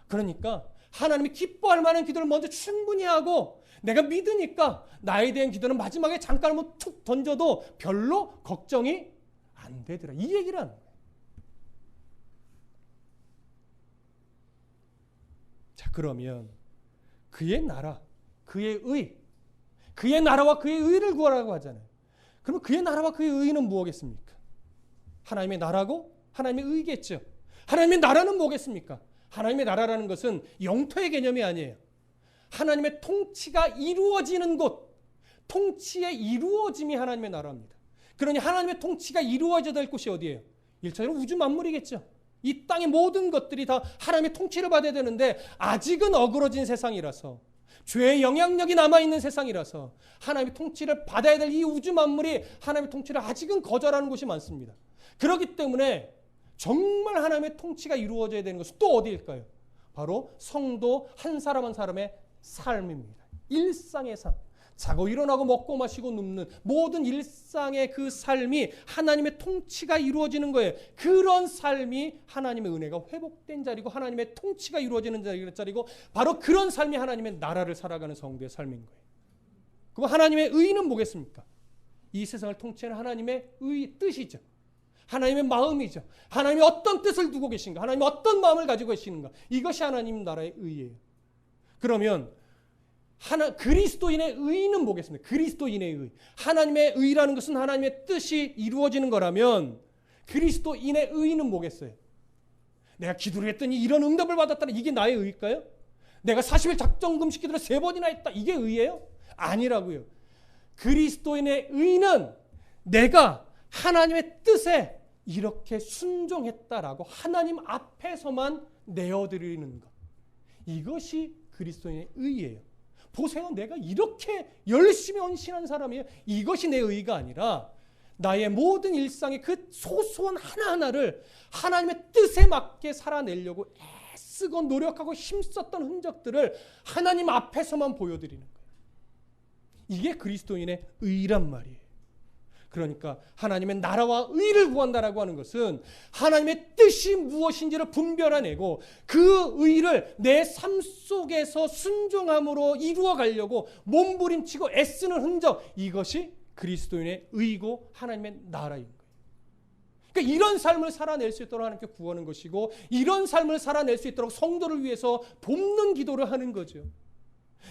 그러니까 하나님이 기뻐할 만한 기도를 먼저 충분히 하고, 내가 믿으니까 나에 대한 기도는 마지막에 잠깐 한번 툭 던져도 별로 걱정이 안 되더라. 이 얘기를 하는 거예요. 자, 그러면 그의 나라, 그의 의, 그의 나라와 그의 의를 구하라고 하잖아요. 그러면 그의 나라와 그의 의는 무엇겠습니까? 하나님의 나라고 하나님의 의겠죠. 하나님의 나라는 뭐겠습니까? 하나님의 나라라는 것은 영토의 개념이 아니에요. 하나님의 통치가 이루어지는 곳, 통치의 이루어짐이 하나님의 나라입니다. 그러니 하나님의 통치가 이루어져야 될 곳이 어디예요? 1차적으로 우주 만물이겠죠. 이 땅의 모든 것들이 다 하나님의 통치를 받아야 되는데 아직은 어그러진 세상이라서, 죄의 영향력이 남아있는 세상이라서 하나님의 통치를 받아야 될 이 우주 만물이 하나님의 통치를 아직은 거절하는 곳이 많습니다. 그렇기 때문에 정말 하나님의 통치가 이루어져야 되는 것은 또 어디일까요? 바로 성도 한 사람 한 사람의 삶입니다. 일상의 삶. 자고 일어나고 먹고 마시고 눕는 모든 일상의 그 삶이 하나님의 통치가 이루어지는 거예요. 그런 삶이 하나님의 은혜가 회복된 자리고 하나님의 통치가 이루어지는 자리고, 바로 그런 삶이 하나님의 나라를 살아가는 성도의 삶인 거예요. 그럼 하나님의 의는 뭐겠습니까? 이 세상을 통치하는 하나님의 뜻이죠. 하나님의 마음이죠. 하나님이 어떤 뜻을 두고 계신가? 하나님이 어떤 마음을 가지고 계시는가? 이것이 하나님 나라의 의예요. 그러면 그리스도인의 의는 뭐겠습니까? 그리스도인의 의. 하나님의 의라는 것은 하나님의 뜻이 이루어지는 거라면 그리스도인의 의는 뭐겠어요? 내가 기도를 했더니 이런 응답을 받았다는, 이게 나의 의일까요? 내가 40일 작정금식 기도를 3번이나 했다, 이게 의예요? 아니라고요. 그리스도인의 의는 내가 하나님의 뜻에 이렇게 순종했다라고 하나님 앞에서만 내어드리는 것, 이것이 그리스도인의 의예요. 보세요, 내가 이렇게 열심히 헌신한 사람이에요. 이것이 내 의가 아니라 나의 모든 일상의 그 소소한 하나하나를 하나님의 뜻에 맞게 살아내려고 애쓰고 노력하고 힘썼던 흔적들을 하나님 앞에서만 보여드리는 거예요. 이게 그리스도인의 의란 말이에요. 그러니까 하나님의 나라와 의를 구한다라고 하는 것은 하나님의 뜻이 무엇인지를 분별해내고 그 의를 내 삶 속에서 순종함으로 이루어가려고 몸부림치고 애쓰는 흔적, 이것이 그리스도인의 의고 하나님의 나라인 거예요. 그러니까 이런 삶을 살아낼 수 있도록 하나님께 구하는 것이고, 이런 삶을 살아낼 수 있도록 성도를 위해서 돕는 기도를 하는 거죠.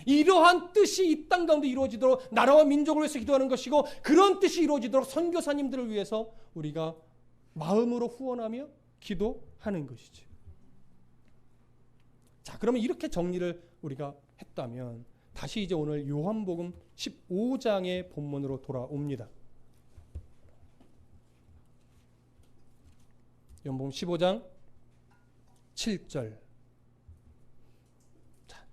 이러한 뜻이 이 땅 가운데 이루어지도록 나라와 민족을 위해서 기도하는 것이고, 그런 뜻이 이루어지도록 선교사님들을 위해서 우리가 마음으로 후원하며 기도하는 것이죠. 자, 그러면 이렇게 정리를 우리가 했다면 다시 이제 오늘 요한복음 15장의 본문으로 돌아옵니다. 요한복음 15장 7절. 자,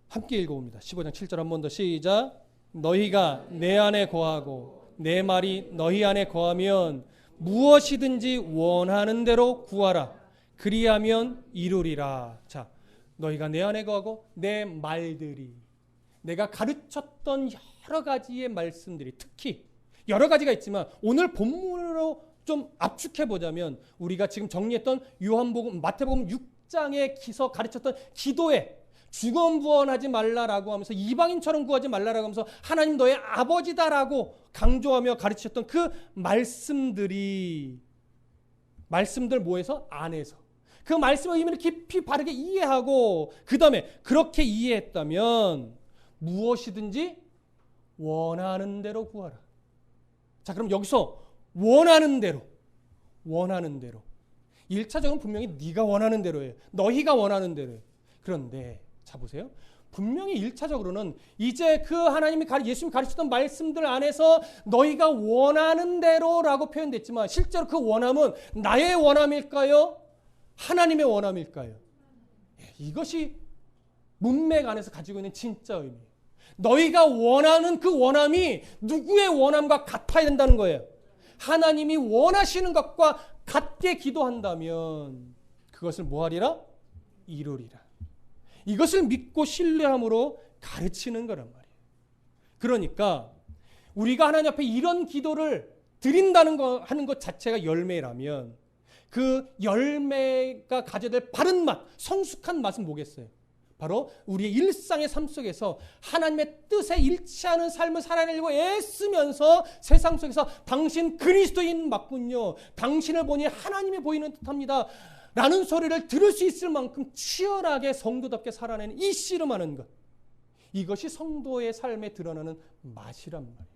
함께 읽어봅니다. 15장 7절 한 번 더 시작. 너희가 내 안에 거하고 내 말이 너희 안에 거하면 무엇이든지 원하는 대로 구하라. 그리하면 이루리라. 자, 너희가 내 안에 거하고 내 말들이, 내가 가르쳤던 여러 가지의 말씀들이, 특히 여러 가지가 있지만 오늘 본문으로 좀 압축해 보자면 우리가 지금 정리했던 요한복음, 마태복음 6장에서 가르쳤던 기도에 중언부언하지 말라라고 하면서, 이방인처럼 구하지 말라라고 하면서 하나님 너의 아버지다라고 강조하며 가르쳤던 그 말씀들 뭐에서? 안에서 그 말씀의 의미를 깊이 바르게 이해하고, 그 다음에 그렇게 이해했다면 무엇이든지 원하는 대로 구하라. 자, 그럼 여기서 원하는 대로 1차적으로 분명히 네가 원하는 대로예요. 너희가 원하는 대로예요. 그런데 자 보세요. 분명히 1차적으로는 이제 그 하나님이 예수님이 가르쳤던 말씀들 안에서 너희가 원하는 대로라고 표현됐지만, 실제로 그 원함은 나의 원함일까요? 하나님의 원함일까요? 이것이 문맥 안에서 가지고 있는 진짜 의미예요. 너희가 원하는 그 원함이 누구의 원함과 같아야 된다는 거예요. 하나님이 원하시는 것과 같게 기도한다면 그것을 뭐하리라? 이루리라. 이것을 믿고 신뢰함으로 가르치는 거란 말이에요. 그러니까 우리가 하나님 앞에 이런 기도를 드린다는 거 하는 것 자체가 열매라면, 그 열매가 가져야 될 바른 맛, 성숙한 맛은 뭐겠어요? 바로 우리의 일상의 삶 속에서 하나님의 뜻에 일치하는 삶을 살아내려고 애쓰면서 세상 속에서 당신 그리스도인 맞군요, 당신을 보니 하나님이 보이는 듯합니다 라는 소리를 들을 수 있을 만큼 치열하게 성도답게 살아내는 이 씨름하는 것, 이것이 성도의 삶에 드러나는 맛이란 말이에요.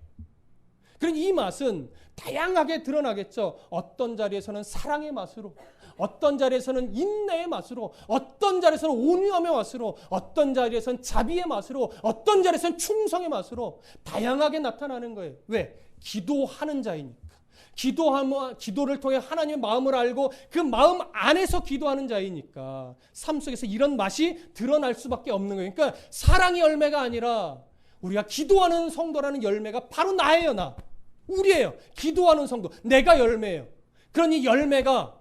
그런 이 맛은 다양하게 드러나겠죠. 어떤 자리에서는 사랑의 맛으로, 어떤 자리에서는 인내의 맛으로, 어떤 자리에서는 온유함의 맛으로, 어떤 자리에서는 자비의 맛으로, 어떤 자리에서는 충성의 맛으로 다양하게 나타나는 거예요. 왜? 기도하는 자이니까. 기도를 통해 하나님의 마음을 알고 그 마음 안에서 기도하는 자이니까 삶 속에서 이런 맛이 드러날 수밖에 없는 거예요. 그러니까 사랑의 열매가 아니라 우리가 기도하는 성도라는 열매가 바로 나예요. 우리예요. 기도하는 성도, 내가 열매예요. 그러니 열매가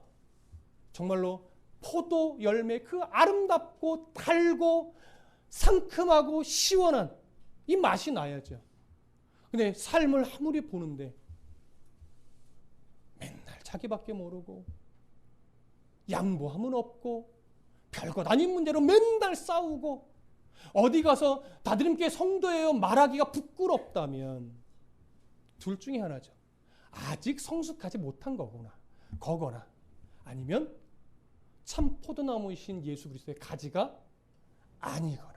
정말로 포도 열매, 그 아름답고 달고 상큼하고 시원한 이 맛이 나야죠. 근데 삶을 아무리 보는데 맨날 자기밖에 모르고 양보함은 없고 별것 아닌 문제로 맨날 싸우고 어디 가서 다드림교회 성도예요 말하기가 부끄럽다면 둘 중에 하나죠. 아직 성숙하지 못한 거거나 아니면 참 포도나무이신 예수 그리스도의 가지가 아니거나.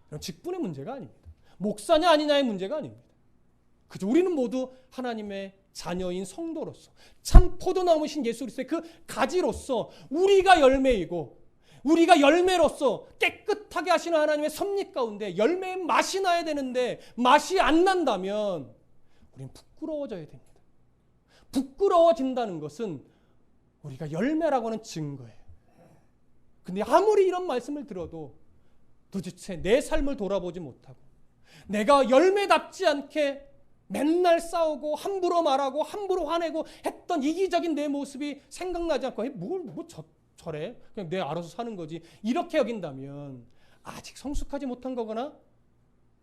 이런 직분의 문제가 아닙니다. 목사냐 아니냐의 문제가 아닙니다. 그저 우리는 모두 하나님의 자녀인 성도로서 참 포도나무이신 예수 그리스도의 그 가지로서 우리가 열매이고, 우리가 열매로서 깨끗하게 하시는 하나님의 섭리 가운데 열매의 맛이 나야 되는데 맛이 안 난다면 우리는 부끄러워져야 됩니다. 부끄러워진다는 것은 우리가 열매라고 하는 증거예요. 근데 아무리 이런 말씀을 들어도 도대체 내 삶을 돌아보지 못하고 내가 열매답지 않게 맨날 싸우고 함부로 말하고 함부로 화내고 했던 이기적인 내 모습이 생각나지 않고 저래? 그냥 내 알아서 사는 거지. 이렇게 여긴다면 아직 성숙하지 못한 거거나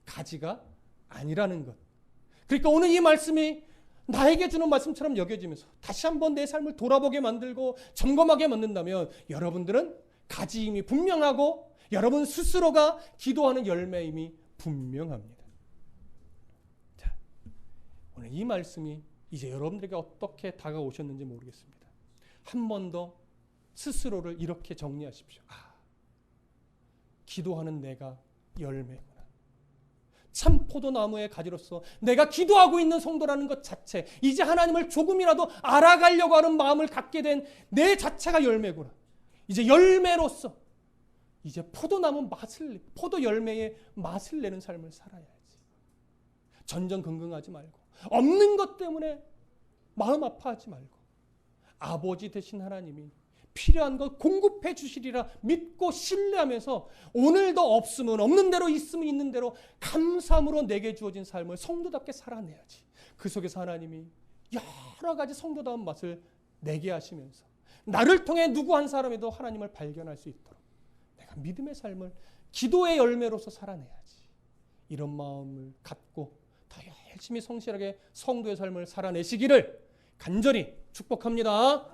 가지가 아니라는 것. 그러니까 오늘 이 말씀이 나에게 주는 말씀처럼 여겨지면서 다시 한번 내 삶을 돌아보게 만들고 점검하게 만든다면 여러분들은 가지임이 분명하고 여러분 스스로가 기도하는 열매임이 분명합니다. 자, 오늘 이 말씀이 이제 여러분들에게 어떻게 다가오셨는지 모르겠습니다. 한 번 더 스스로를 이렇게 정리하십시오. 기도하는 내가 열매구나. 참 포도나무의 가지로서 내가 기도하고 있는 성도라는 것 자체, 이제 하나님을 조금이라도 알아가려고 하는 마음을 갖게 된 내 자체가 열매구나. 이제 열매로서 이제 포도 열매의 맛을 내는 삶을 살아야지. 전전긍긍하지 말고, 없는 것 때문에 마음 아파하지 말고, 아버지 되신 하나님이 필요한 것 공급해 주시리라 믿고 신뢰하면서 오늘도 없으면 없는 대로, 있으면 있는 대로 감사함으로 내게 주어진 삶을 성도답게 살아내야지. 그 속에서 하나님이 여러 가지 성도다운 맛을 내게 하시면서 나를 통해 누구 한 사람에도 하나님을 발견할 수 있도록 내가 믿음의 삶을 기도의 열매로서 살아내야지. 이런 마음을 갖고 더 열심히 성실하게 성도의 삶을 살아내시기를 간절히 축복합니다.